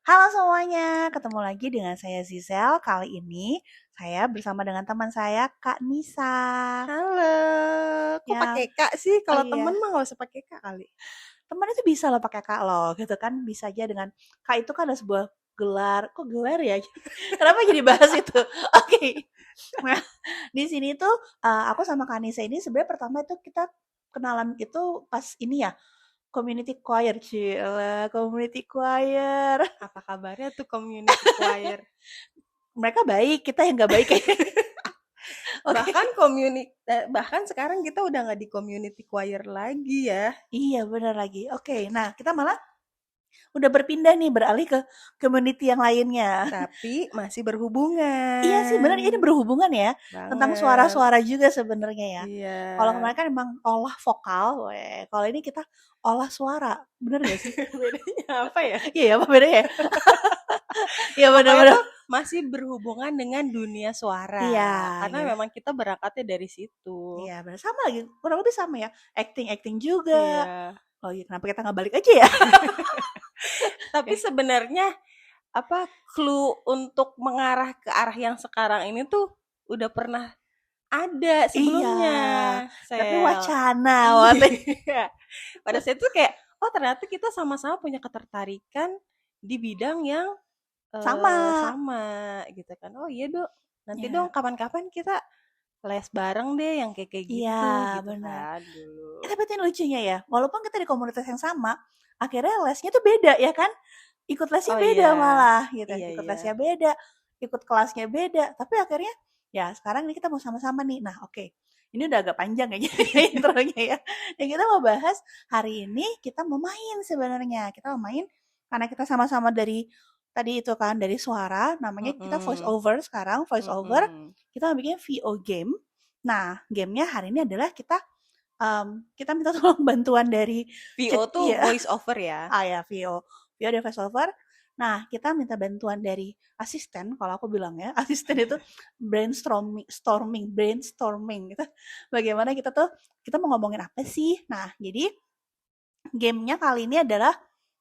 Halo semuanya, ketemu lagi dengan saya Zizel. Kali ini saya bersama dengan teman saya Kak Nisa. Halo, kok Ya, pakai Kak sih? oh Kalau iya, temen mah nggak usah pakai Kak kali. teman itu bisa loh pakai Kak loh, gitu kan? Bisa aja dengan Kak itu kan ada sebuah gelar. Kok gelar ya? Kenapa jadi bahas itu? Oke. Nah, di sini tuh aku sama Kak Nisa ini sebenarnya pertama itu kita kenalan itu pas ini ya, community choir, cila, community choir. Apa kabarnya tuh community choir? Mereka baik, kita yang nggak baik kayaknya. Bahkan Oke. bahkan sekarang kita udah nggak di community choir lagi ya. Iya, benar lagi. Oke, nah kita malah udah berpindah nih, beralih ke community yang lainnya. Tapi masih Iya sih, benar ini berhubungan berhubungan ya, tentang banget. suara-suara juga sebenarnya ya. Iya. Kalau kemarin kan emang olah vokal, kalau ini kita olah suara, bener gak sih? Bedanya apa ya? Iya ya, apa bedanya ya? Iya Pokoknya bener-bener. tuh masih berhubungan dengan dunia suara. Iya, Karena gitu. memang kita berangkatnya dari situ. Iya bener, sama lagi, kurang lebih sama ya. Acting-acting juga. Iya. Oh iya, kenapa kita nggak balik aja ya? Tapi Oke. sebenarnya apa, clue untuk mengarah ke arah yang sekarang ini tuh udah pernah ada Iya, sebelumnya, tapi Sel. wacana waktu. Iya. Pada saat itu kayak, oh ternyata kita sama-sama punya ketertarikan di bidang yang Sama. sama gitu kan. Oh iya Dok, nanti dong Ya, kapan-kapan kita les bareng deh yang kayak kayak iya gitu gitu benar. kan dulu. Tapi itu lucunya ya, walaupun kita di komunitas yang sama, akhirnya lesnya tuh beda ya kan? Ikut lesnya Oh beda iya, malah gitu, iya ikut iya. lesnya beda, ikut kelasnya beda, tapi akhirnya ya sekarang ini kita mau sama-sama nih. Nah, oke. Ini udah agak panjang kayaknya intronya ya. Yang kita mau bahas hari ini kita mau main sebenarnya. Kita mau main karena kita sama-sama dari tadi itu kan dari suara, namanya kita voice Mhm, over sekarang, voice over. mhm. Kita mau bikin VO game. Nah, gamenya hari ini adalah kita minta tolong bantuan dari VO tuh iya, voice over ya? ya VO, VO dari voiceover. Nah, kita minta bantuan dari asisten, kalau aku bilang ya, asisten itu brainstorming gitu. Bagaimana kita mau ngomongin apa sih? Nah, jadi gamenya kali ini adalah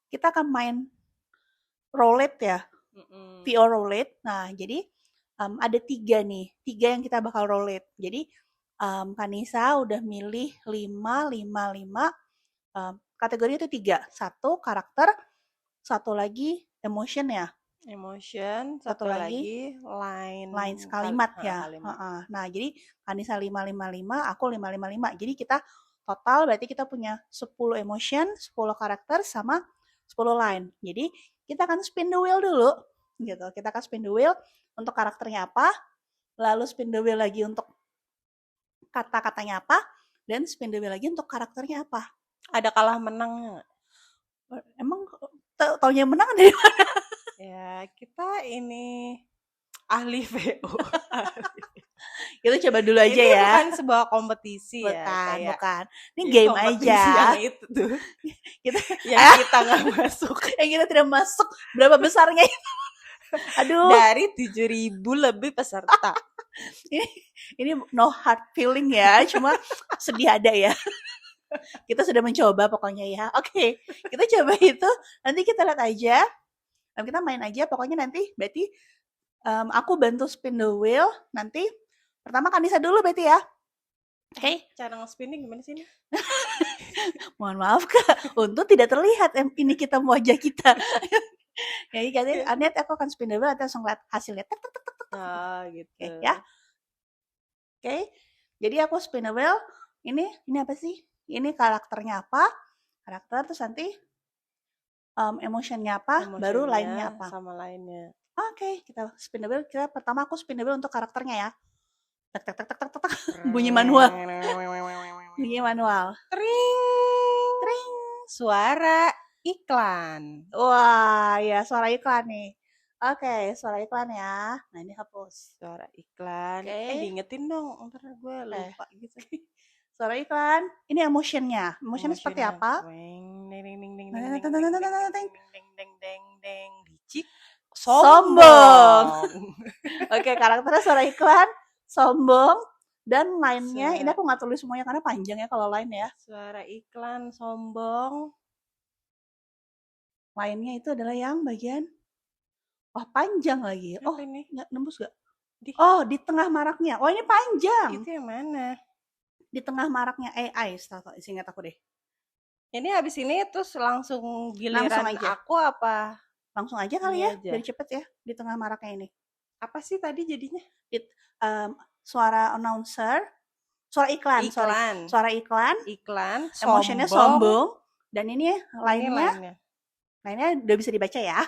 kita akan main roulette ya, Mhm. VO roulette. Nah, jadi ada tiga nih, tiga yang kita bakal roulette. Jadi Kanisa udah milih 5, 5, 5. Kategori itu tiga. Satu karakter, satu lagi emotion ya, Emotion, satu satu lagi lagi line line sekalimat heeh, ya. kalimat. Heeh. Nah, jadi Kanisa 5, 5, 5, aku 5, 5, 5. Jadi kita total berarti kita punya 10 emotion, 10 karakter, sama 10 line. Jadi kita akan spin the wheel dulu. Gitu. Kita akan spin the wheel untuk karakternya apa, lalu spin the wheel lagi untuk kata-katanya apa, dan spin the wheel lagi untuk karakternya apa. Ada kalah menangnya nggak? Emang taunya menang dari mana? Ya, kita ini ahli VO. Kita coba dulu aja Ini ya. bukan sebuah kompetisi ya, Bukan, kayak bukan. Ini ini game kompetisi yang aja. itu tuh, Kita yang kita nggak masuk. yang kita tidak masuk berapa besarnya? Aduh, Dari 7.000 lebih peserta. ini ini no hard feeling ya, cuma sedih ada ya. Kita sudah mencoba pokoknya ya. Oke, kita coba itu. Nanti kita lihat aja. Kita main aja. Pokoknya nanti berarti aku bantu spin the wheel. Nanti pertama Kanisa dulu berarti ya. Oke. Cara nge-spinnya gimana sih ini? Mohon maaf Kak, untuk tidak terlihat ini kita wajah kita. Jadi nanti Anet aku akan spin the wheel, nanti langsung lihat hasilnya. Tek, tek, tek, tek, tek, tek. Oh, Oke gitu. ya. Oke. Jadi aku spin the wheel. Ini apa sih? Ini karakternya apa? Karakter terus nanti emotionnya apa? Baru Emotionnya line-nya apa? sama lainnya. Oke, kita spin the wheel. Pertama aku spin the wheel untuk karakternya ya. Tek tek tek tek tek tek. Bunyi manual. Bunyi manual. Tring. Tring. Suara iklan. Wah, ya suara iklan nih. Oke, suara iklan ya. Nah, ini hapus. Suara iklan. Oke. Diingetin dong, ntar gue Eh, lupa gitu. suara iklan. Ini emotionnya. Emotionnya seperti Emosinya. apa? Weng, ding ding ding ding Nah, ding nah, ding nah, ding nah, nah, ding nah, ding nah, nah. ding ding ding ding ding. Licik. Sombong. Sombong. Oke, karakternya suara iklan, sombong, dan line-nya ini Suara aku nggak tulis semuanya karena panjang ya kalau line ya. suara iklan sombong. Line-nya itu adalah yang bagian Oh, panjang lagi. Oh, Apa ini? nggak nembus gak? Di Oh, di tengah maraknya. Oh, ini panjang. itu yang mana? Di tengah maraknya AI, seingat aku deh. Ini habis ini terus langsung Langsung giliran aja. aku apa? Langsung aja kali Ini ya, aja. biar cepet ya. Di tengah maraknya ini. Apa sih tadi jadinya? Suara announcer, suara iklan, Iklan. suara iklan, Iklan, emotionnya sombong. sombong, dan ini Ini lainnya udah bisa dibaca ya.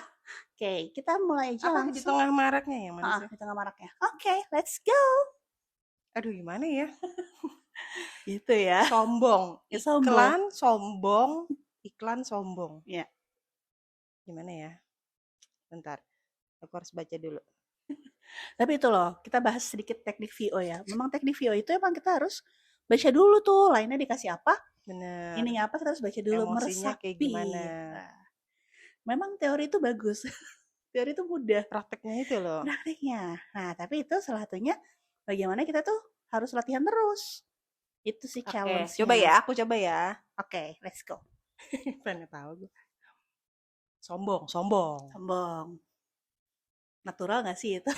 Oke, kita mulai aja Apa di langsung. tengah maraknya yang mana sih? Di tengah maraknya. Oke, let's go. Aduh gimana ya? Gitu ya. Sombong. Ya, sombong. Iklan, sombong. Iklan, sombong. Ya. Gimana ya? Bentar. Aku harus baca dulu. Tapi itu loh, kita bahas sedikit teknik VO ya. Memang teknik VO itu emang kita harus baca dulu tuh, lainnya dikasih apa, Bener. ininya apa, kita harus baca dulu, Emosinya kayak meresapi. gimana. Nah, memang teori itu bagus. Teori itu mudah. Prakteknya itu loh. Prakteknya. Nah, tapi itu salah satunya bagaimana kita tuh harus latihan terus. Itu sih challenge. Coba ya, aku coba ya. Oke, let's go. Pengen tahu gue. Sombong, sombong. Sombong. Natural gak sih itu?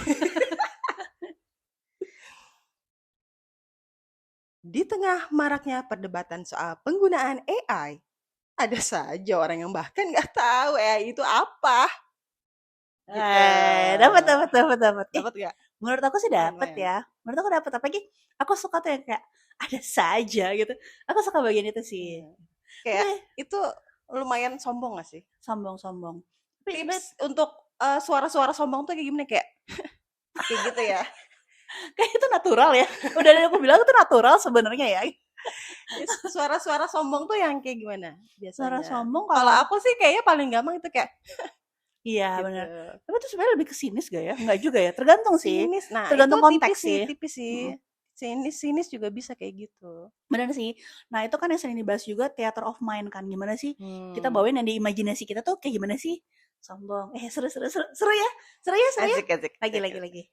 Di tengah maraknya perdebatan soal penggunaan AI, ada saja orang yang bahkan nggak tahu AI itu apa. Gitu. Dapat. Dapat nggak? Menurut aku sih dapat ya. Menurut aku dapat, apalagi aku suka tuh yang kayak ada saja gitu. Aku suka bagian itu sih. Kayak itu lumayan sombong gak sih? Sombong. Tips untuk suara-suara sombong tuh kayak gimana, kayak kayak gitu ya. Kayak itu natural ya. Udah aku bilang itu natural sebenarnya ya. Suara-suara sombong tuh yang kayak gimana biasanya? Suara sombong kalau aku sih kayaknya paling gampang itu kayak iya, gitu. benar. Tapi itu sebenarnya lebih ke sinis gak ya? Enggak juga ya, tergantung sih. Sinis. Nah, tergantung itu konteks tipis sih. Sinis juga bisa kayak gitu. Benar sih. Nah, itu kan yang sering dibahas juga theater of mind kan. Gimana sih kita bawain yang di imajinasi kita tuh kayak gimana sih? Sombong. Seru ya. Asik. Lagi.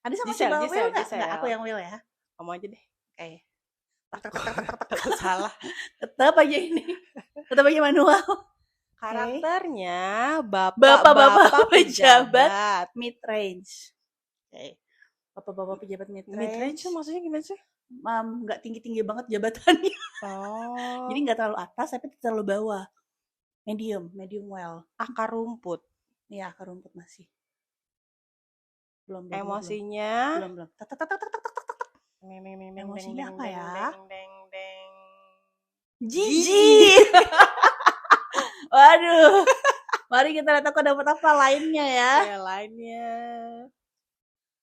Ada sama si Will nggak? Nggak, aku yang Will ya. Kamu aja deh. Oke. Takut salah. Tetap aja ini. Tetap aja manual. Karakternya bapak-bapak pejabat mid range. Oke. Bapak-bapak pejabat mid range. Mid range maksudnya gimana sih? Nggak tinggi-tinggi banget jabatannya. Oh. Jadi nggak terlalu atas tapi terlalu bawah. Medium well. Akar rumput. Iya, akar rumput masih. Belum. Emosinya. Belum. Emosinya apa ya? Jijik. Waduh. Mari kita lihat aku dapat apa lainnya ya. Lainnya.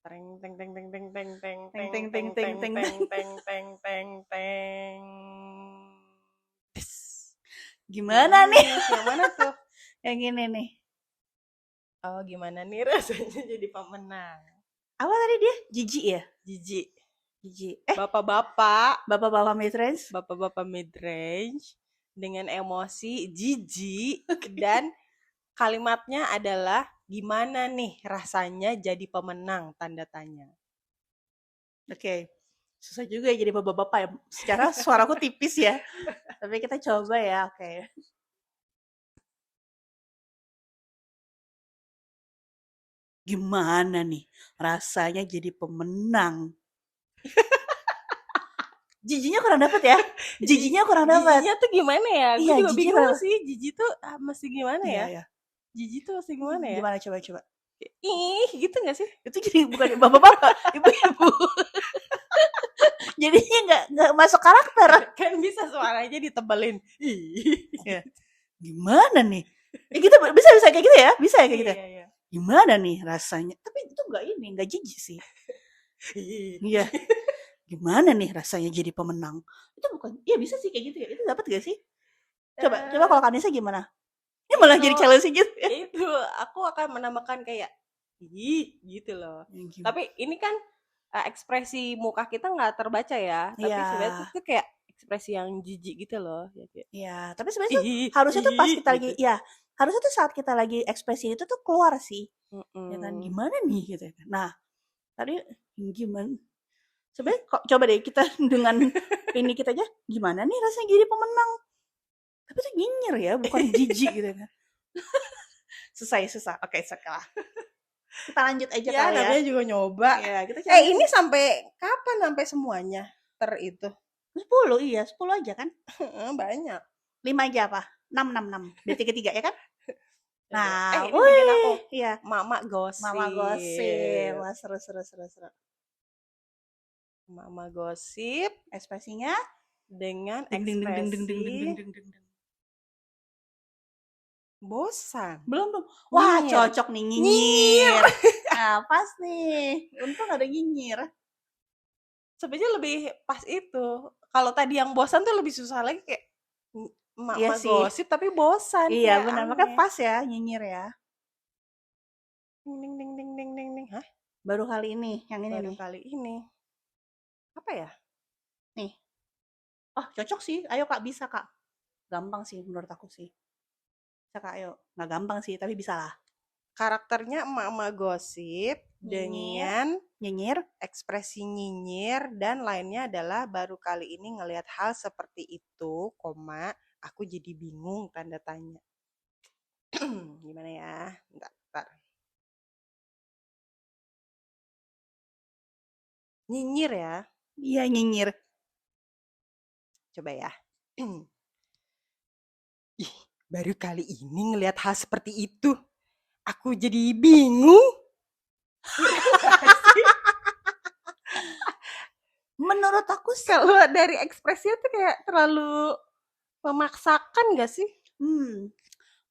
Teng. Gimana nih? Yang mana tuh? Yang ini nih. Oh, gimana nih rasanya jadi pemenang? Apa tadi dia? Jijik ya? Jijik. Bapak-bapak mid-range. Bapak-bapak mid-range dengan emosi jijik dan kalimatnya adalah gimana nih rasanya jadi pemenang, tanda tanya. Oke. Susah juga ya jadi bapak-bapak ya. Secara suaraku tipis ya. Tapi kita coba ya, oke. Gimana nih rasanya jadi pemenang? Jijinya kurang dapat ya? Jijinya tuh gimana ya? Iya, gue juga bingung sih. Jijik tuh mesti gimana ya? Iya. Jijik tuh mesti gimana ya? Gimana coba? Ih, gitu gak sih? Itu jadi bukan bapak-bapak, ibu-ibu. Jadinya nggak masuk karakter. Kan bisa suaranya ditebelin. Ya. Gimana nih? Gitu bisa kayak gitu ya? Bisa ya kayak gitu. Iya. Gimana nih rasanya? Tapi itu nggak jijik sih. Iya. Gimana nih rasanya jadi pemenang? Itu bukan, iya bisa sih kayak gitu ya. Itu dapat gak sih? Coba kalau Kanisa gimana? Ini malah jadi challenge gitu ya. Itu aku akan menambahkan kayak gitu loh. Tapi ini kan ekspresi muka kita nggak terbaca ya. Tapi sebenarnya itu kayak ekspresi yang jijik gitu loh. Iya, tapi sebenarnya harusnya tuh pas kita lagi, ya harusnya tuh saat kita lagi ekspresi itu tuh keluar sih. Ya kan, gimana nih gitu. Nah, tadi gimana? Sebenarnya coba deh kita dengan ini kita aja, gimana nih rasanya jadi pemenang? Tapi itu nyinyir ya, bukan jijik gitu kan. Susah. Oke, setelah. Kita lanjut aja Ya, kali ya. namanya juga nyoba. Ya, kita coba. Ini sampai kapan sampai semuanya itu? 10, iya 10 aja kan? Banyak. 5 aja apa? 6. Berarti ketiga ya kan? Nah, ini bikin aku. Iya. Mama gosip. Mama gosip. Wah, seru. Mama gosip. Ekspresinya dengan ekspresi bosan. Belum. Wah, cocok nih nyinyir. Nah, pas nih. Untung ada nyinyir. Sebenarnya lebih pas itu. Kalau tadi yang bosan tuh lebih susah lagi kayak Mama gosip tapi bosan. Iya, benar. Makanya pas ya nyinyir ya. Ding. Hah? Baru kali ini, yang ini Baru nih. kali ini. Apa ya? Nih. Oh, cocok sih. Ayo Kak, bisa Kak. Gampang sih menurut aku sih. Bisa Kak, ayo. Nggak gampang sih, tapi bisa lah. Karakternya Mama gosip dengan nyinyir, ekspresi nyinyir, dan lainnya adalah baru kali ini ngelihat hal seperti itu, aku jadi bingung, tanda tanya. Gimana ya? Bentar. Nyinyir ya? Iya, nyinyir. Coba ya. Ih, baru kali ini ngelihat hal seperti itu. Aku jadi bingung. Menurut aku kalau dari ekspresinya tuh kayak terlalu memaksakan gak sih?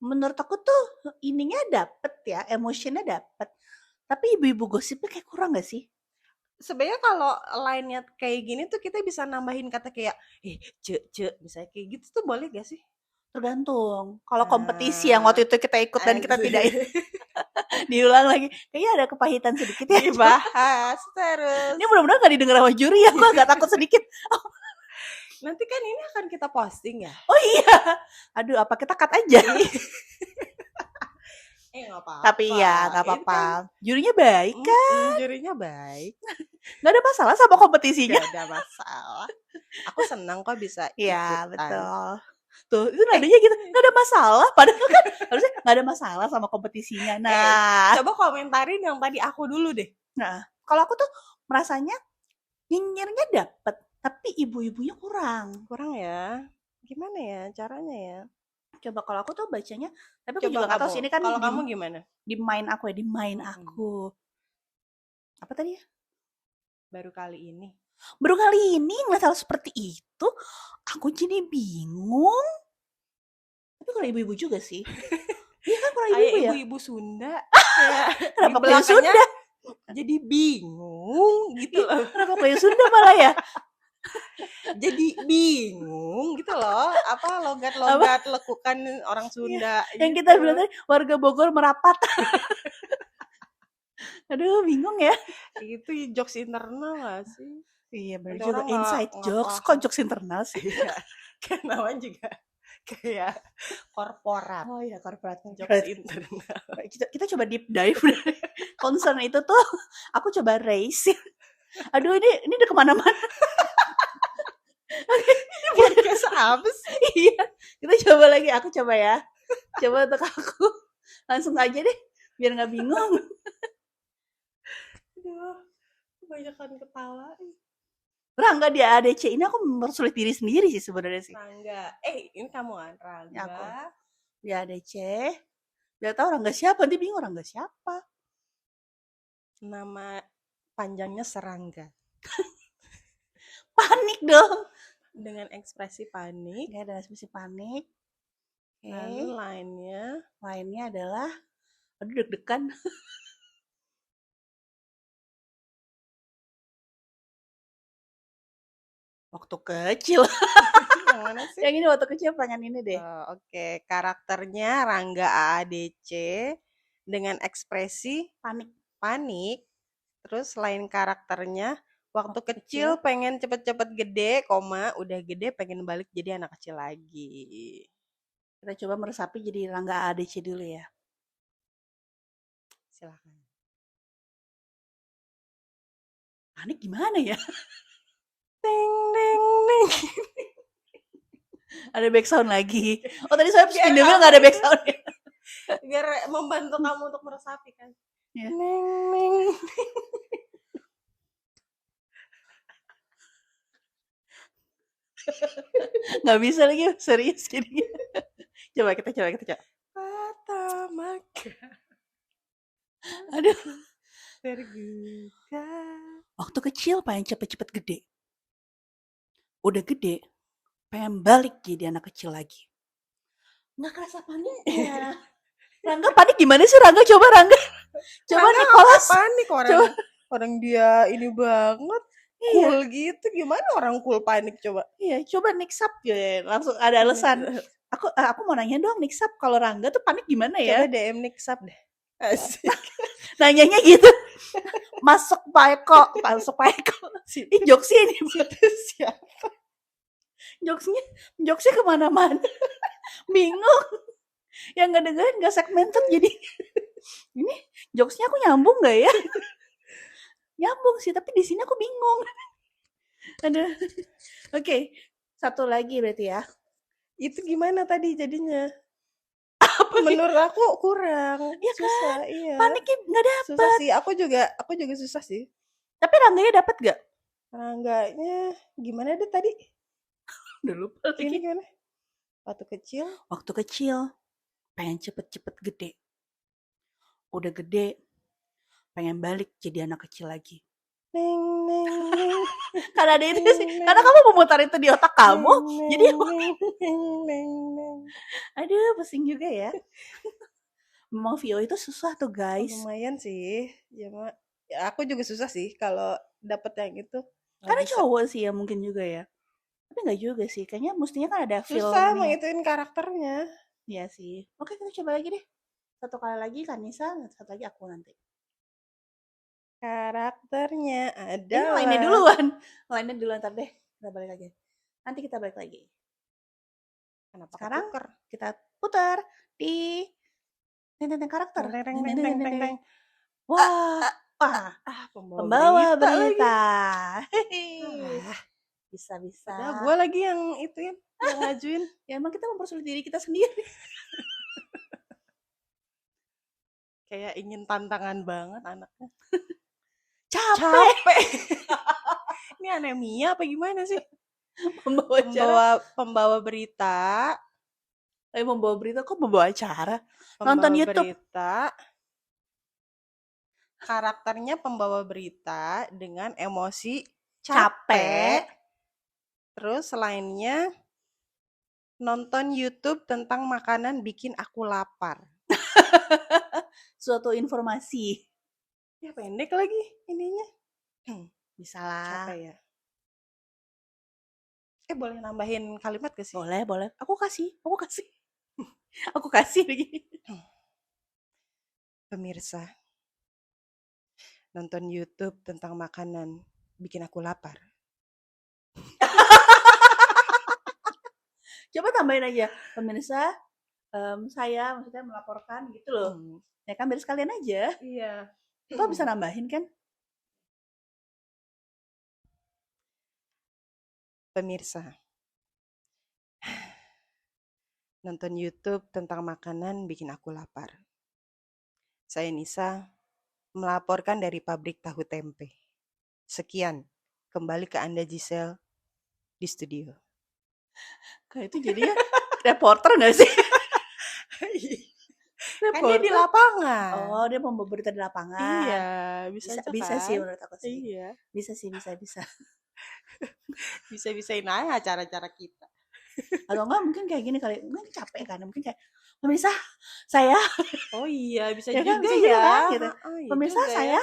Menurut aku tuh ininya dapet ya, emosinya dapet. Tapi ibu-ibu gosipnya kayak kurang gak sih? Sebenarnya kalau lainnya kayak gini tuh kita bisa nambahin kata kayak cek misalnya kayak gitu tuh boleh gak sih? Tergantung. Kalau kompetisi yang waktu itu kita ikut dan kita tidak diulang lagi, kayaknya ada kepahitan sedikit ya. Dibahas terus. Ini mudah-mudahan gak didengar sama juri ya, gue agak takut sedikit. Nanti kan ini akan kita posting ya. Oh iya. Aduh, apa kita cut aja? Gak apa-apa. Tapi ya gak apa-apa. Jurinya baik kan? Jurinya baik. Gak ada masalah sama kompetisinya. Gak ada masalah. Aku senang kok bisa ikutan. Iya, betul. Tuh, itu nadanya gitu, gak ada masalah. Padahal kan harusnya gak ada masalah sama kompetisinya. Nah, coba komentarin yang tadi aku dulu deh. Nah, kalau aku tuh merasanya nyinyirnya dapet, tapi ibu-ibunya kurang. Kurang ya? Gimana ya caranya ya? Coba kalau aku tuh bacanya, tapi aku juga gak tahu sih ini kan. Kalau kamu gimana? Di mind aku ya, di mind aku. Apa tadi ya? Baru kali ini ngeliat hal seperti itu, aku jadi bingung. Tapi kalau ibu-ibu juga sih. Iya kan kalau ibu-ibu ya? Ibu-ibu Sunda. Kenapa kayak Sunda? Jadi bingung gitu loh. Kenapa kayak Sunda malah ya? Jadi bingung gitu loh. Apa logat-logat lekukan orang Sunda. Yang kita bilang tadi, warga Bogor merapat. Aduh, bingung ya. Itu jokes internal gak sih? Iya, benar juga inside jokes. Kok jokes internal sih? Kan namanya juga kayak korporat. Oh iya, korporat. Jokes internal. Kita coba deep dive. Concern itu tuh aku coba raise. Aduh, ini udah kemana-mana. Ini podcast apa sih? Iya, kita coba lagi. Aku coba ya. Coba untuk aku. Langsung aja deh, biar gak bingung. Aduh, kebanyakan ketawa. Rangga di ADC ini aku mempersulit diri sendiri sih sebenarnya sih. Rangga, ini kamu kan Rangga. Aku di ADC. Biar tahu Rangga siapa, nanti bingung Rangga siapa. Nama panjangnya Serangga. Panik dong. Dengan ekspresi panik. Ya, dengan ekspresi panik. Lalu lainnya adalah aduh deg-degan. Waktu kecil. Yang mana sih? Yang ini waktu kecil pengen ini deh. Oke. Karakternya Rangga AADC dengan ekspresi panik. Terus lain karakternya waktu kecil pengen cepet-cepet gede, udah gede pengen balik jadi anak kecil lagi. Kita coba meresapi jadi Rangga AADC dulu ya. Silakan. Panik gimana ya? Ding ding ding. Ada backsound lagi. Oh tadi saya spin dulu nggak ada backsound. Biar membantu kamu untuk meresapi kan. Ya. Neng neng. Nggak bisa lagi, serius jadi. Coba kita coba. Pertama Aduh, tergugah. waktu kecil pengen cepet-cepet gede. Udah gede, pengen balik jadi anak kecil lagi. Nggak kerasa paniknya. Rangga panik gimana sih Rangga? Coba Rangga. Coba Rangga Nicholas. panik orang. Coba. Orang dia ini banget. Iya. Cool gitu. Gimana orang cool panik coba? Iya, coba Niksap ya. Langsung ada alasan. Aku mau nanya dong Niksap, kalau Rangga tuh panik gimana ya? Coba DM Niksap deh. Asik. Nanyanya gitu. Masuk Pak Eko. Ih, jokesnya ini. Itu siapa? Jokesnya kemana-mana. Bingung. Yang nggak dengerin nggak segmented jadi. Ini jokesnya aku nyambung nggak ya? Nyambung sih, tapi di sini aku bingung. Aduh. Oke, satu lagi berarti ya. Itu gimana tadi jadinya? Menurut aku kurang. Iya susah, kan? iya. Paniknya nggak Susah dapet. sih. Aku juga susah sih. Tapi Rangganya dapet gak? Rangganya gimana deh tadi? Udah lupa Ini lagi. gimana? Waktu kecil Pengen cepet-cepet gede. Udah gede, pengen balik jadi anak kecil lagi. neng neng neng. Karena ada itu sih. Karena kamu memutar itu di otak kamu. Jadi neng. aduh, pusing juga ya. Memang VO itu susah tuh guys. Lumayan sih. Ya, aku juga susah sih kalau dapet yang itu. Karena cowok sih ya mungkin juga ya. Tapi nggak juga sih. Kayaknya mestinya kan ada feel. Susah mengituin karakternya. Iya sih. Oke, kita coba lagi deh. Satu kali lagi Kanisa, satu lagi aku nanti. Karakternya Ini adalah. lainnya duluan ntar deh. Kita balik lagi. Nanti kita balik lagi. Kenapa Sekarang ketuker? kita putar di karakter. Wah, pembawa berita. Bisa. Padahal gue lagi yang itu yang ngajuin. Ya emang kita mempersulit diri kita sendiri. Kayak ingin tantangan banget anaknya. Capek. Ini anemia apa gimana sih? Pembawa berita. Membawa berita kok membawa acara? Nonton YouTube. Berita. Karakternya pembawa berita dengan emosi capek. Terus lainnya nonton YouTube tentang makanan bikin aku lapar. Suatu informasi. Ya pendek lagi ininya. Bisa lah. Capek ya. Boleh nambahin kalimat gak sih? Boleh. Aku kasih. Aku kasih lagi. Pemirsa, nonton YouTube tentang makanan bikin aku lapar. Coba tambahin aja, pemirsa, saya maksudnya melaporkan gitu loh. Ya kan biar sekalian aja. Iya. Itu bisa nambahin kan? Pemirsa, nonton YouTube tentang makanan bikin aku lapar. Saya Nisa, melaporkan dari pabrik tahu tempe. Sekian, kembali ke Anda Giselle di studio. Kayak itu jadinya reporter gak sih? Kan dia di lapangan. Oh, dia membawa berita di lapangan. Iya, bisa sih menurut aku sih. Iya. Bisa. Bisa-bisain aja acara-acara kita. Atau enggak mungkin kayak gini kali, mungkin capek kan, mungkin kayak pemirsa saya. Oh iya, bisa ya juga kan? Bisa ya. Kan, gitu. Iya pemirsa juga saya, ya.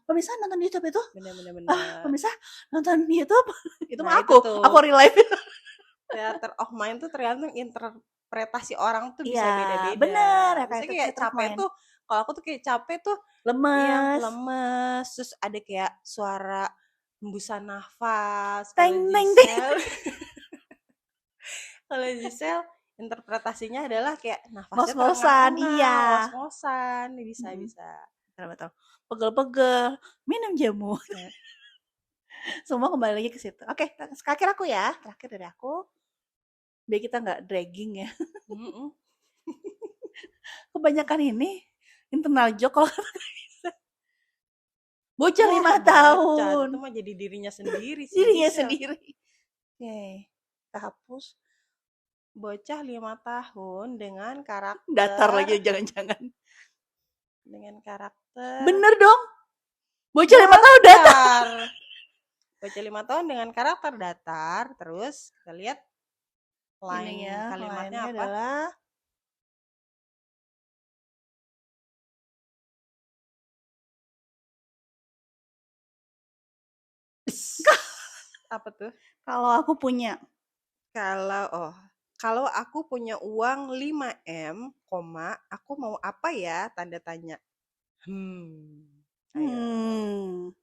Pemirsa nonton YouTube itu. Benar. Pemirsa nonton YouTube. Itu mah itu aku real life. Theater of mind tuh tergantung interpretasi orang tuh bisa Iya, beda-beda. bener. Misalnya kayak capek tuh, kalau aku tuh kayak capek tuh lemes. Lemes. Terus ada kayak suara hembusan nafas. Teng. Kalau Giselle interpretasinya adalah kayak nafasnya ngos-ngosan, iya. Ngos-ngosan, bisa. Betul. Pegel-pegel, minum jamu. Semua kembali lagi ke situ. Oke, terakhir aku ya. Terakhir dari aku. Biar kita nggak dragging ya. Kebanyakan ini internal joke kalau Bocah Ya, 5 bocah, tahun. itu mah jadi dirinya sendiri sih. Dirinya Bisa. sendiri. Oke, kita hapus. Bocah 5 tahun dengan Datar lagi karakter jangan-jangan. dengan karakter Bener dong. Bocah 5 tahun datar. datar. Bocah 5 tahun dengan karakter datar. Terus kita lihat Ini line ya, kalimatnya lainnya apa? adalah Apa tuh? kalau aku punya. Kalau aku punya uang 5M, koma, aku mau apa ya? Tanda tanya. Ayo,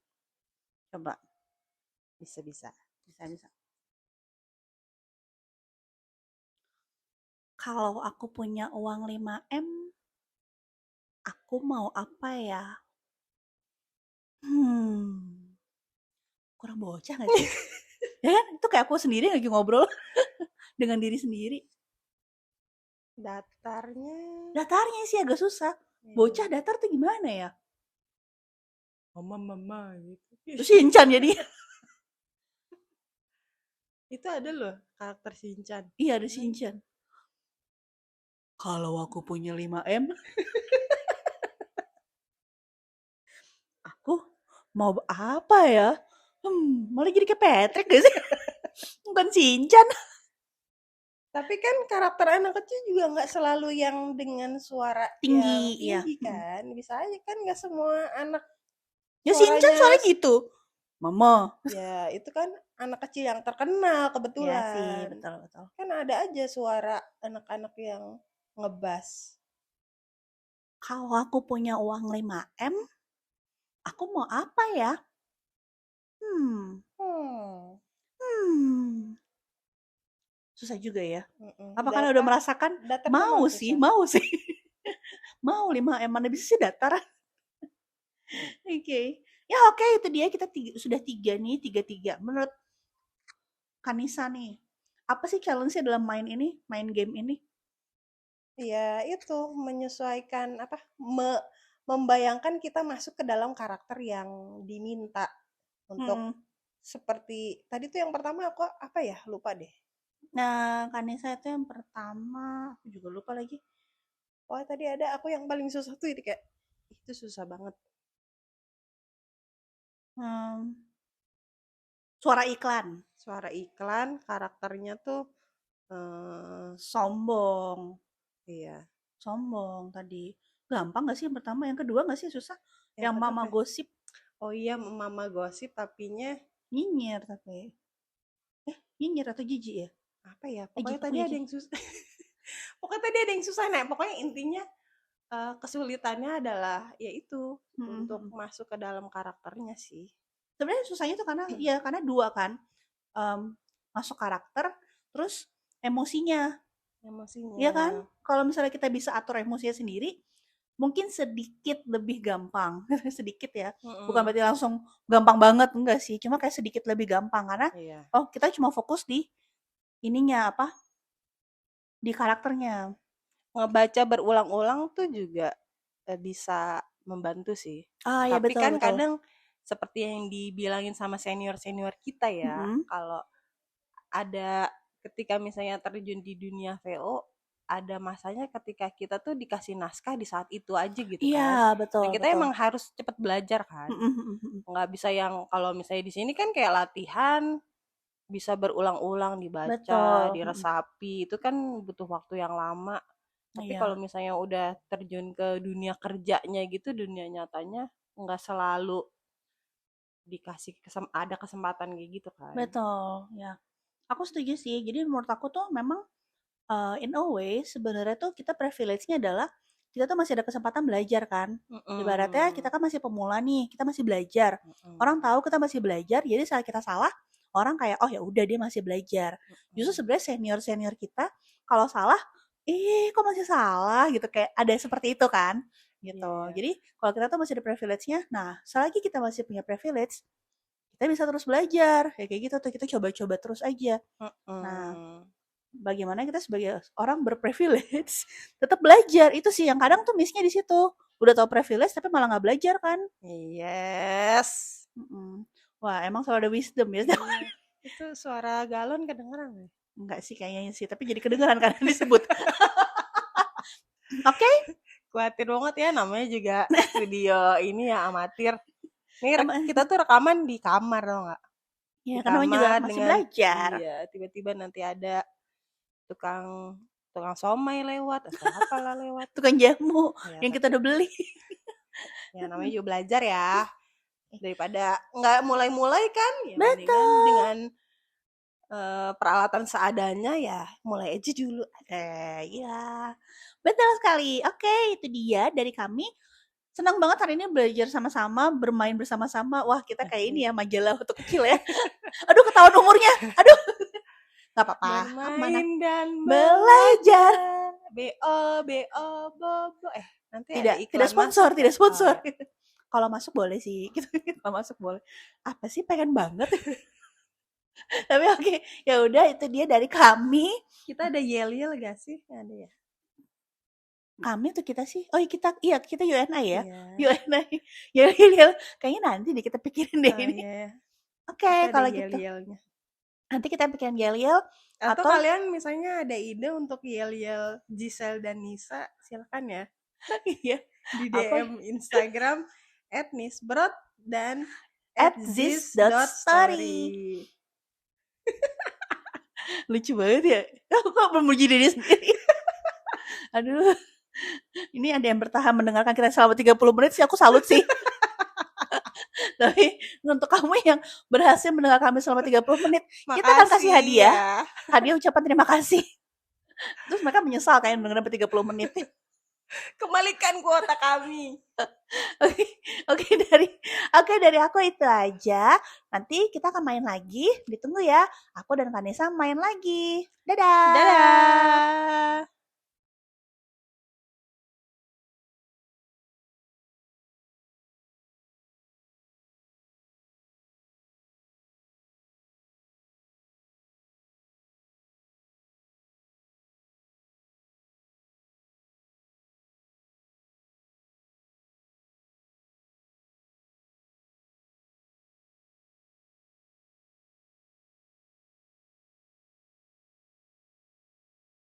Coba. bisa-bisa. Bisa. Kalau aku punya uang 5M, aku mau apa ya? Kurang bocah gak sih? Ya kan? Itu kayak aku sendiri lagi ngobrol dengan diri sendiri. Datarnya sih agak susah. Bocah datar tuh gimana ya? Mama gitu. Terus Shinchan jadi. Itu ada loh karakter Shinchan. Iya, ada Shinchan. Kalau aku punya 5M, aku mau apa ya? Malah jadi kayak Patrick gak sih? Bukan Shinchan. Tapi kan karakter anak kecil juga nggak selalu yang dengan suara Tinggi, yang ya. tinggi kan. Bisa aja kan nggak semua anak Ya Shinchan soalnya gitu. Mama. Ya, itu kan anak kecil yang terkenal kebetulan. Iya sih, betul. Kan ada aja suara anak-anak yang ngebas. Kalau aku punya uang 5M, aku mau apa ya? Susah juga ya. Apa karena udah merasakan? Mau sih. Mau 5M, mana bisa sih datar. Oke. Ya oke, itu dia kita sudah 3 nih, 3. Menurut Kanisa nih, apa sih challenge-nya dalam main game ini? Ya itu menyesuaikan membayangkan kita masuk ke dalam karakter yang diminta untuk seperti tadi tuh yang pertama aku apa ya, lupa deh. Nah, Kanisa itu yang pertama, aku juga lupa lagi. Tadi ada aku yang paling susah tuh kayak itu susah banget. Suara iklan karakternya tuh sombong. Iya. Sombong tadi. Gampang gak sih yang pertama? Yang kedua gak sih susah? Yang mama gosip. Oh iya, mama gosip tapinya nyinyir tapi. Nyinyir atau jijik ya? Apa ya? Pokoknya tadi ada yang susah. Nah, pokoknya intinya kesulitannya adalah yaitu untuk masuk ke dalam karakternya sih. Sebenarnya susahnya tuh karena 2 kan. Masuk karakter, terus emosinya. Iya kan? Kalau misalnya kita bisa atur emosinya sendiri, mungkin sedikit lebih gampang. Sedikit ya. Bukan berarti langsung gampang banget, enggak sih. Cuma kayak sedikit lebih gampang karena kita cuma fokus di ininya di karakternya. Ngebaca berulang-ulang tuh juga bisa membantu sih. Ya Tapi betul, kan betul. kadang seperti yang dibilangin sama senior-senior kita ya, kalau ada ketika misalnya terjun di dunia VO, ada masanya ketika kita tuh dikasih naskah di saat itu aja gitu kan. Iya, betul. Dan kita emang harus cepet belajar kan. Nggak bisa yang kalau misalnya di sini kan kayak latihan bisa berulang-ulang dibaca, diresapi, itu kan butuh waktu yang lama. Tapi kalau misalnya udah terjun ke dunia kerjanya gitu, dunia nyatanya nggak selalu dikasih ada kesempatan kayak gitu kan. Betul, ya. Aku setuju sih. Jadi menurut aku tuh memang in a way sebenarnya tuh kita privilege-nya adalah kita tuh masih ada kesempatan belajar kan. Ibaratnya kita kan masih pemula nih, kita masih belajar. Orang tahu kita masih belajar, jadi saat kita salah, orang kayak oh ya udah dia masih belajar. Justru sebenarnya senior kita kalau salah, kok masih salah gitu, kayak ada seperti itu kan gitu. Jadi kalau kita tuh masih ada privilege-nya, nah selagi kita masih punya privilege, kita bisa terus belajar kayak gitu tuh, kita coba-coba terus aja. Nah, bagaimana kita sebagai orang berprivilege tetap belajar, itu sih yang kadang tuh miss-nya di situ. udah tahu privilege tapi malah nggak belajar kan. Yes. Wah, emang selalu ada wisdom ya. Iya. Itu suara galon kedengeran ya? Enggak sih kayaknya sih, tapi jadi kedengeran kan disebut. Oke. Khawatir banget ya, namanya juga studio ini ya amatir. Nih kita tuh rekaman di kamar tau nggak? Ya, karena juga masih belajar. Iya, tiba-tiba nanti ada tukang somai lewat atau apalah lewat. Tukang jamu yang kita udah beli. Ya namanya juga belajar ya. Daripada nggak mulai-mulai kan, ya betul. Dengan peralatan seadanya ya mulai aja dulu. Iya. Betul sekali. Oke, itu dia dari kami. Senang banget hari ini belajar sama-sama, bermain bersama-sama. Wah, kita kayak ini ya, majalah waktu kecil ya. Aduh, ketahuan umurnya. Aduh. Gak apa-apa. Bermain dan belajar. Bobo. Nanti tidak sponsor, tidak sponsor. Kalau masuk boleh sih. Kalau masuk boleh. Apa sih, pengen banget. Tapi oke, ya udah itu dia dari kami. Kita ada yel-yel gak sih? Ada ya. Kami tuh kita sih. Oh kita UNI ya. Yeah. UNI. Yel-yel. Kayaknya nanti deh kita pikirin deh ini. Yeah. Oke, kalau gitu. Nanti kita pikirin yel-yel. Atau kalian misalnya ada ide untuk yel-yel Giselle dan Nisa, silakan ya. Iya. Di DM Instagram @nisbrot dan @zis.story. Lucu banget ya. Aku kok memuji diri sendiri. Aduh. Ini ada yang bertahan mendengarkan kita selama 30 menit sih, aku salut sih. Tapi untuk kamu yang berhasil mendengar kami selama 30 menit, makasih, kita akan kasih hadiah. Ya. Hadiah ucapan terima kasih. Terus mereka menyesal kan mendengar 30 menit. Kembalikan kuota kami. Oke, dari aku itu aja. Nanti kita akan main lagi. Ditunggu ya. Aku dan Vanessa main lagi. Dadah.